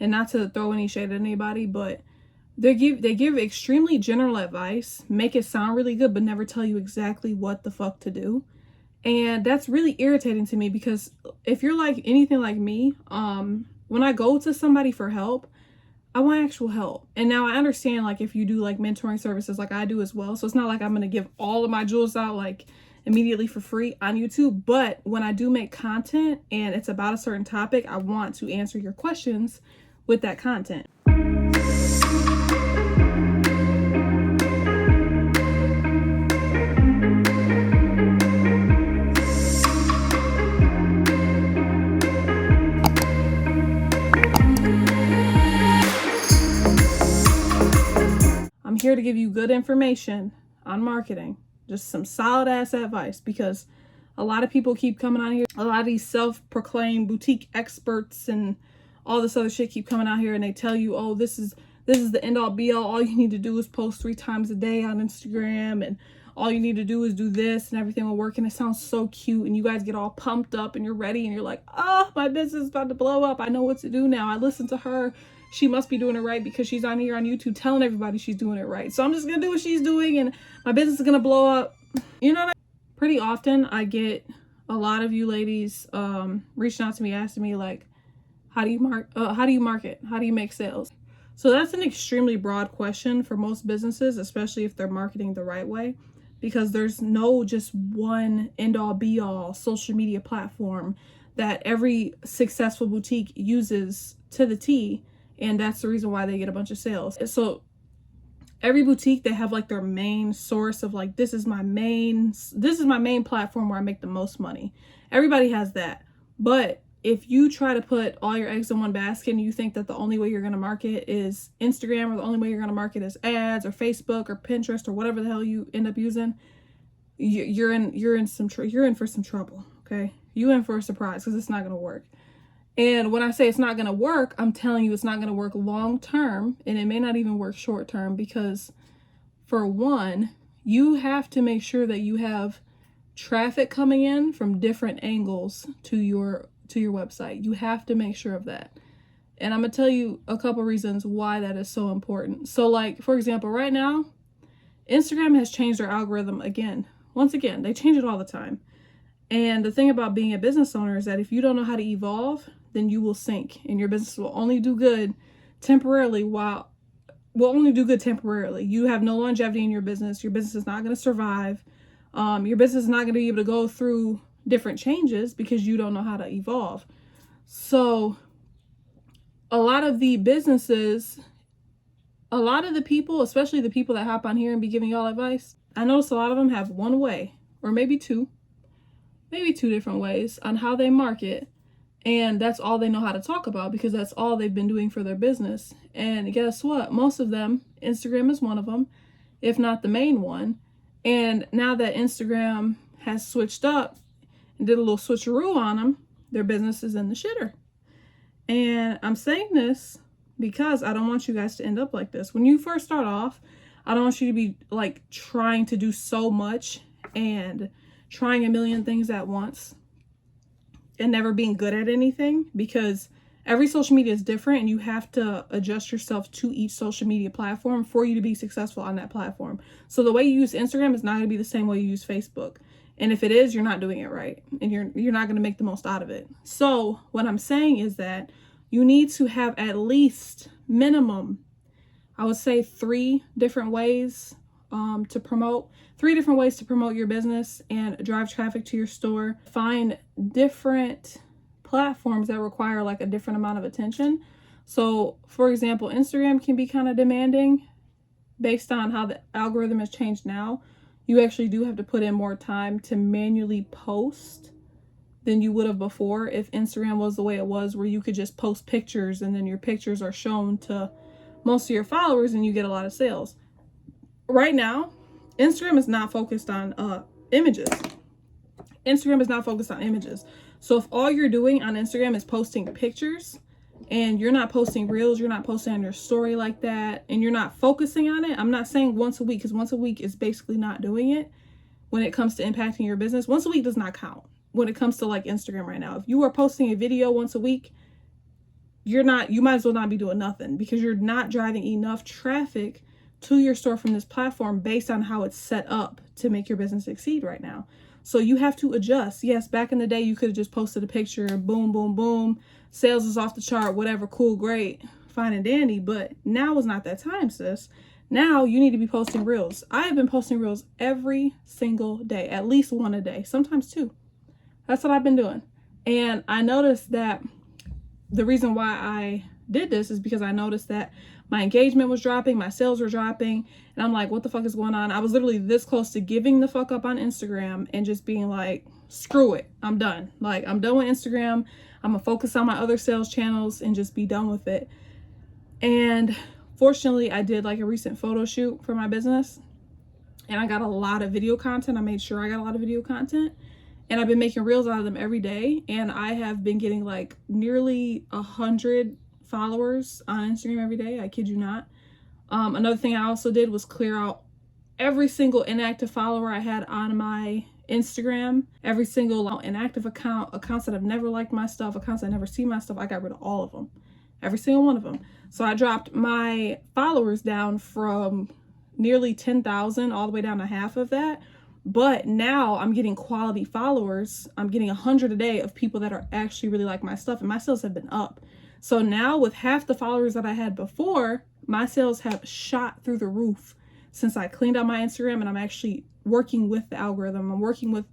and not to throw any shade at anybody, but they give extremely general advice, make it sound really good, but never tell you exactly what the fuck to do. And that's really irritating to me, because if you're like anything like me, when I go to somebody for help, I want actual help. And now I understand, like, if you do like mentoring services like I do as well, so it's not like I'm gonna give all of my jewels out like immediately for free on YouTube. But when I do make content and it's about a certain topic, I want to answer your questions with that content. I'm here to give you good information on marketing, just some solid ass advice, because a lot of people keep coming out here, a lot of these self-proclaimed boutique experts and all this other shit keep coming out here, and they tell you, oh, this is the end all be all you need to do is post 3 times a day on Instagram, and all you need to do is do this and everything will work. And it sounds so cute, and you guys get all pumped up and you're ready and you're like, oh, my business is about to blow up, I know what to do now, I listened to her, she must be doing it right because she's on here on YouTube telling everybody she's doing it right, so I'm just gonna do what she's doing and my business is gonna blow up. You know what I mean? Pretty often I get a lot of you ladies reaching out to me asking me like, how do you market, how do you make sales? So that's an extremely broad question for most businesses, especially if they're marketing the right way, because there's no just one end all be all social media platform that every successful boutique uses to the T, and that's the reason why they get a bunch of sales. So every boutique, they have like their main source of like, this is my main platform where I make the most money. Everybody has that. But if you try to put all your eggs in one basket and you think that the only way you're going to market is Instagram, or the only way you're going to market is ads or Facebook or Pinterest or whatever the hell you end up using, you're in for some trouble. Okay, you in for a surprise, because it's not going to work. And when I say it's not going to work, I'm telling you it's not going to work long term, and it may not even work short term, because for one, you have to make sure that you have traffic coming in from different angles to your website. You have to make sure of that. And I'm going to tell you a couple reasons why that is so important. So like, for example, right now, Instagram has changed their algorithm again. Once again, they change it all the time. And the thing about being a business owner is that if you don't know how to evolve, then you will sink, and your business will only do good temporarily. You have no longevity in your business. Your business is not going to survive. Your business is not going to be able to go through different changes because you don't know how to evolve. So a lot of the businesses, a lot of the people, especially the people that hop on here and be giving y'all advice, I notice a lot of them have one way, or maybe two different ways on how they market. And that's all they know how to talk about, because that's all they've been doing for their business. And guess what? Most of them, Instagram is one of them, if not the main one. And now that Instagram has switched up and did a little switcheroo on them, their business is in the shitter. And I'm saying this because I don't want you guys to end up like this. When you first start off, I don't want you to be like trying to do so much and trying a million things at once and never being good at anything, because every social media is different and you have to adjust yourself to each social media platform for you to be successful on that platform. So the way you use Instagram is not going to be the same way you use Facebook. And if it is, you're not doing it right, and you're not going to make the most out of it. So what I'm saying is that you need to have at least minimum, I would say 3 different ways to promote your business and drive traffic to your store. Find different platforms that require like a different amount of attention. So for example, Instagram can be kind of demanding based on how the algorithm has changed now. You actually do have to put in more time to manually post than you would have before if Instagram was the way it was, where you could just post pictures and then your pictures are shown to most of your followers and you get a lot of sales. Right now, Instagram is not focused on images. So if all you're doing on Instagram is posting pictures and you're not posting reels, you're not posting on your story like that, and you're not focusing on it, I'm not saying once a week, because once a week is basically not doing it when it comes to impacting your business. Once a week does not count when it comes to like Instagram right now. If you are posting a video once a week, you might as well not be doing nothing, because you're not driving enough traffic to your store from this platform based on how it's set up to make your business succeed right now. So you have to adjust. Yes, back in the day, you could have just posted a picture, boom, boom, boom, sales is off the chart, whatever, cool, great, fine and dandy. But now is not that time, sis. Now you need to be posting reels. I have been posting reels every single day, at least one a day, sometimes two. That's what I've been doing. And I noticed that the reason why I did this is because I noticed that my engagement was dropping, my sales were dropping, and I'm like, what the fuck is going on? I was literally this close to giving the fuck up on Instagram and just being like, screw it, I'm done. Like, I'm done with Instagram. I'm gonna focus on my other sales channels and just be done with it. And fortunately, I did like a recent photo shoot for my business, and I got a lot of video content. I made sure I got a lot of video content, and I've been making reels out of them every day. And I have been getting like nearly 100 followers on Instagram every day. I kid you not. Another thing I also did was clear out every single inactive follower I had on my Instagram, every single inactive accounts that have never liked my stuff, accounts that never see my stuff. I got rid of all of them, every single one of them. So I dropped my followers down from nearly 10,000 all the way down to half of that. But now I'm getting quality followers. I'm getting 100 a day of people that are actually really like my stuff, and my sales have been up. So now with half the followers that I had before, my sales have shot through the roof since I cleaned out my Instagram, and I'm actually working with the algorithm. I'm working with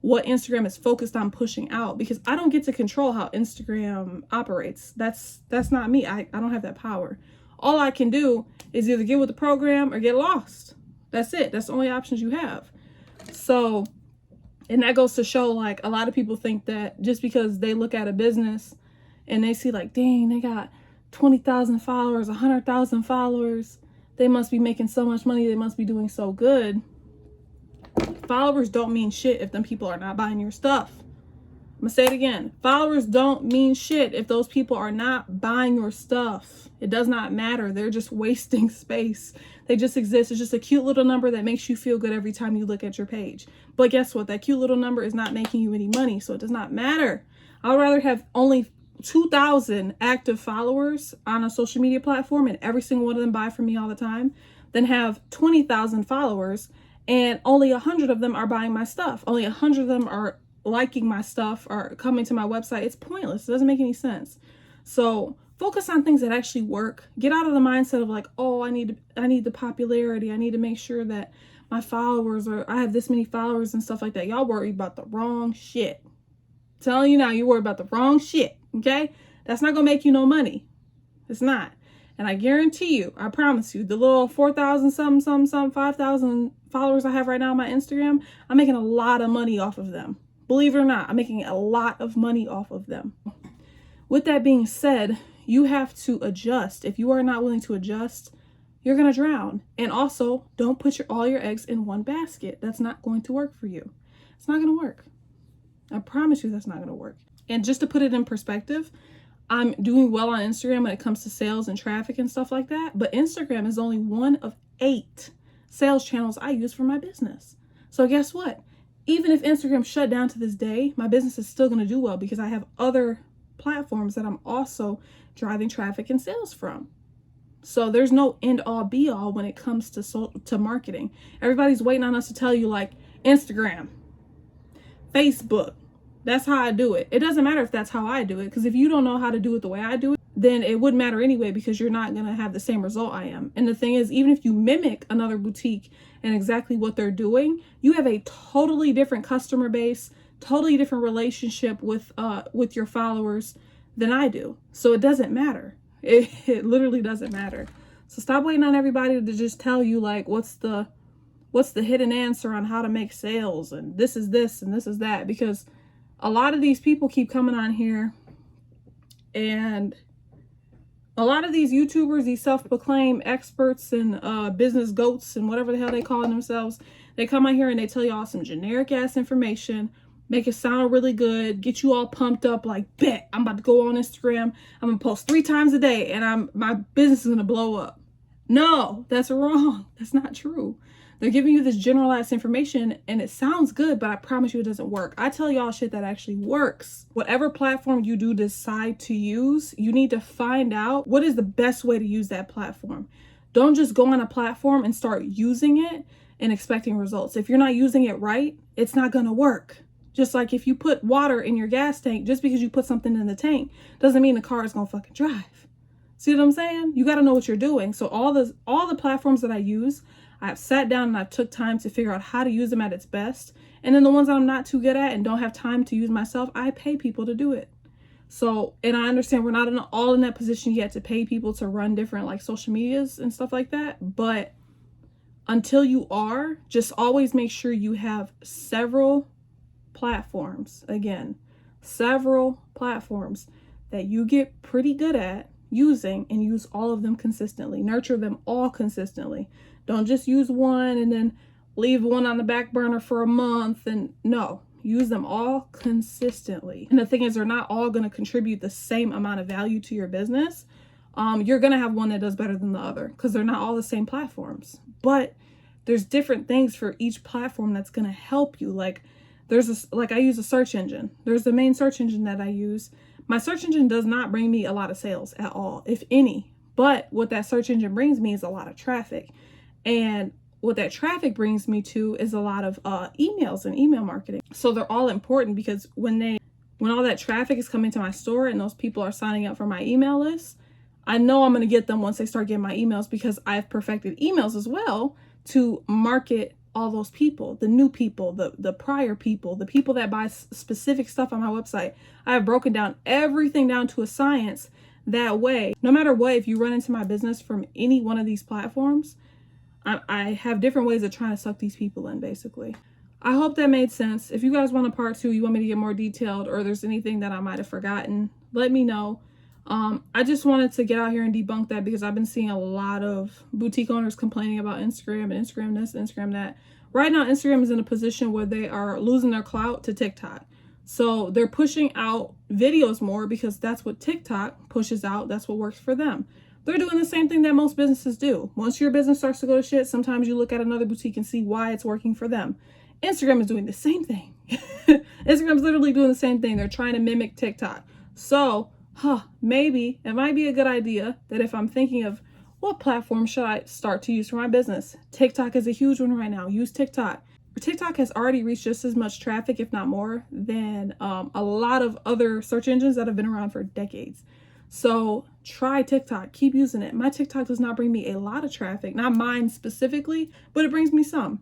what Instagram is focused on pushing out, because I don't get to control how Instagram operates. That's not me. I don't have that power. All I can do is either get with the program or get lost. That's it. That's the only options you have. So, and that goes to show, like, a lot of people think that just because they look at a business and they see like, dang, they got 20,000 followers, 100,000 followers, they must be making so much money, they must be doing so good. Followers don't mean shit if them people are not buying your stuff. I'm gonna say it again. Followers don't mean shit if those people are not buying your stuff. It does not matter. They're just wasting space. They just exist. It's just a cute little number that makes you feel good every time you look at your page. But guess what? That cute little number is not making you any money, so it does not matter. I would rather have only 2,000 active followers on a social media platform and every single one of them buy from me all the time than have 20,000 followers and only 100 of them are buying my stuff. Only 100 of them are liking my stuff or coming to my website. It's pointless. It doesn't make any sense. So focus on things that actually work. Get out of the mindset of like, oh, I need the popularity. I need to make sure that my followers, or I have this many followers and stuff like that. Y'all worry about the wrong shit. I'm telling you now, you worry about the wrong shit. Okay? That's not gonna make you no money. It's not. And I guarantee you, I promise you, the little 4,000 some 5,000 followers I have right now on my Instagram, I'm making a lot of money off of them. Believe it or not, I'm making a lot of money off of them. With that being said, you have to adjust. If you are not willing to adjust, you're going to drown. And also, don't put all your eggs in one basket. That's not going to work for you. It's not going to work. I promise you that's not going to work. And just to put it in perspective, I'm doing well on Instagram when it comes to sales and traffic and stuff like that. But Instagram is only one of 8 sales channels I use for my business. So guess what? Even if Instagram shut down to this day, my business is still going to do well because I have other platforms that I'm also driving traffic and sales from. So there's no end all be all when it comes to marketing. Everybody's waiting on us to tell you like Instagram, Facebook. That's how I do it. It doesn't matter if that's how I do it, because if you don't know how to do it the way I do it, then it wouldn't matter anyway, because you're not going to have the same result I am. And the thing is, even if you mimic another boutique and exactly what they're doing, you have a totally different customer base, totally different relationship with your followers than I do. So it doesn't matter. It literally doesn't matter. So stop waiting on everybody to just tell you like what's the hidden answer on how to make sales and this is this and this is that, because a lot of these people keep coming on here, and a lot of these YouTubers, these self-proclaimed experts and business goats and whatever the hell they call themselves, they come on here and they tell you all some generic ass information, make it sound really good, get you all pumped up like, bet, I'm about to go on Instagram, I'm gonna post 3 times a day and my business is gonna blow up. No, that's wrong. That's not true. They're giving you this generalized information and it sounds good, but I promise you it doesn't work. I tell y'all shit that actually works. Whatever platform you do decide to use, you need to find out what is the best way to use that platform. Don't just go on a platform and start using it and expecting results. If you're not using it right, it's not gonna work. Just like if you put water in your gas tank, just because you put something in the tank doesn't mean the car is gonna fucking drive. See what I'm saying? You gotta know what you're doing. So all the platforms that I use, I've sat down and I've took time to figure out how to use them at its best. And then the ones that I'm not too good at and don't have time to use myself, I pay people to do it. So, and I understand we're not all in that position yet to pay people to run different like social medias and stuff like that. But until you are, just always make sure you have several platforms. Again, several platforms that you get pretty good at using and use all of them consistently. Nurture them all consistently. Don't just use one and then leave one on the back burner for a month. And no, use them all consistently. And the thing is, they're not all going to contribute the same amount of value to your business. You're going to have one that does better than the other because they're not all the same platforms. But there's different things for each platform that's going to help you. Like I use a search engine. There's the main search engine that I use. My search engine does not bring me a lot of sales at all, if any. But what that search engine brings me is a lot of traffic. And what that traffic brings me to is a lot of emails and email marketing. So they're all important because when all that traffic is coming to my store and those people are signing up for my email list, I know I'm going to get them once they start getting my emails because I've perfected emails as well to market all those people, the new people, the prior people, the people that buy specific stuff on my website. I have broken down everything down to a science. That way, no matter what, if you run into my business from any one of these platforms, I have different ways of trying to suck these people in, basically. I hope that made sense. If you guys want a part 2, you want me to get more detailed, or there's anything that I might have forgotten, let me know. I just wanted to get out here and debunk that because I've been seeing a lot of boutique owners complaining about Instagram and Instagram this, Instagram that. Right now, Instagram is in a position where they are losing their clout to TikTok. So they're pushing out videos more because that's what TikTok pushes out. That's what works for them. They're doing the same thing that most businesses do. Once your business starts to go to shit, sometimes you look at another boutique and see why it's working for them. Instagram is doing the same thing. Instagram's literally doing the same thing. They're trying to mimic TikTok. So, maybe it might be a good idea that if I'm thinking of what platform should I start to use for my business, TikTok is a huge one right now. Use TikTok. TikTok has already reached just as much traffic, if not more, than a lot of other search engines that have been around for decades. So try TikTok, keep using it. My TikTok does not bring me a lot of traffic, not mine specifically, but it brings me some.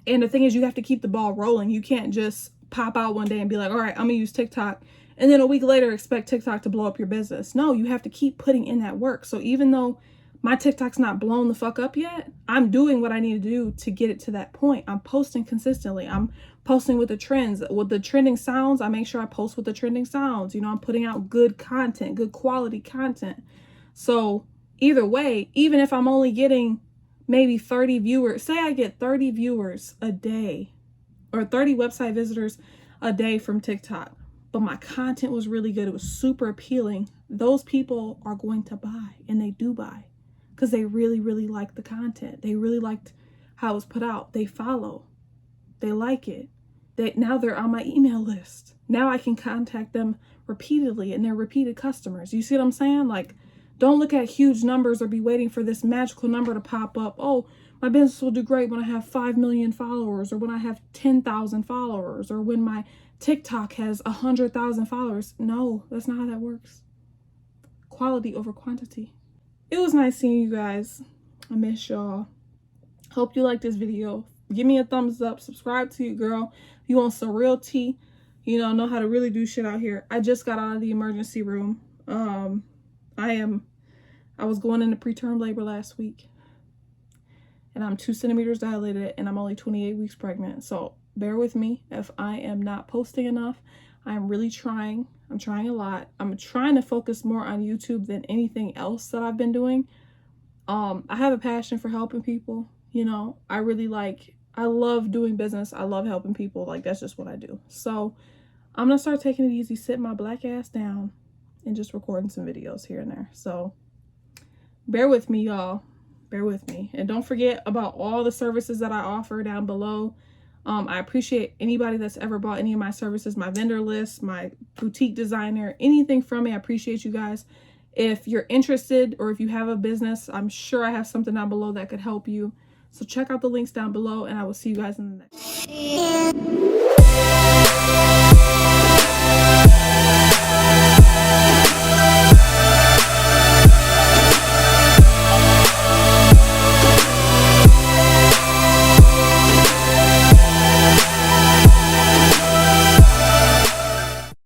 And the thing is, you have to keep the ball rolling. You can't just pop out one day and be like, all right, I'm gonna use TikTok. And then a week later, expect TikTok to blow up your business. No, you have to keep putting in that work. So even though my TikTok's not blown the fuck up yet, I'm doing what I need to do to get it to that point. I'm posting consistently. I'm posting with the trends, with the trending sounds. I make sure I post with the trending sounds. You know, I'm putting out good content, good quality content. So either way, even if I'm only getting maybe 30 viewers, say I get 30 viewers a day or 30 website visitors a day from TikTok, but my content was really good. It was super appealing. Those people are going to buy, and they do buy because they really, really like the content. They really liked how it was put out. They follow. They like it. Now they're on my email list. Now I can contact them repeatedly, and they're repeated customers. You see what I'm saying? Like, don't look at huge numbers or be waiting for this magical number to pop up. Oh, my business will do great when I have 5 million followers, or when I have 10,000 followers, or when my TikTok has 100,000 followers. No, that's not how that works. Quality over quantity. It was nice seeing you guys. I miss y'all. Hope you liked this video. Give me a thumbs up. Subscribe to you, girl. If you want some real tea, know how to really do shit out here. I just got out of the emergency room. I was going into preterm labor last week, and I'm 2 centimeters dilated, and I'm only 28 weeks pregnant. So bear with me if I am not posting enough. I'm really trying. I'm trying a lot. I'm trying to focus more on YouTube than anything else that I've been doing. I have a passion for helping people. I love doing business. I love helping people. Like, that's just what I do. So I'm gonna start taking it easy, sitting my black ass down, and just recording some videos here and there. So bear with me, y'all. bear with me. And don't forget about all the services that I offer down below. I appreciate anybody that's ever bought any of my services, my vendor list, my boutique designer, anything from me. I appreciate you guys. If you're interested or if you have a business, I'm sure I have something down below that could help you. So check out the links down below, and I will see you guys in the next one.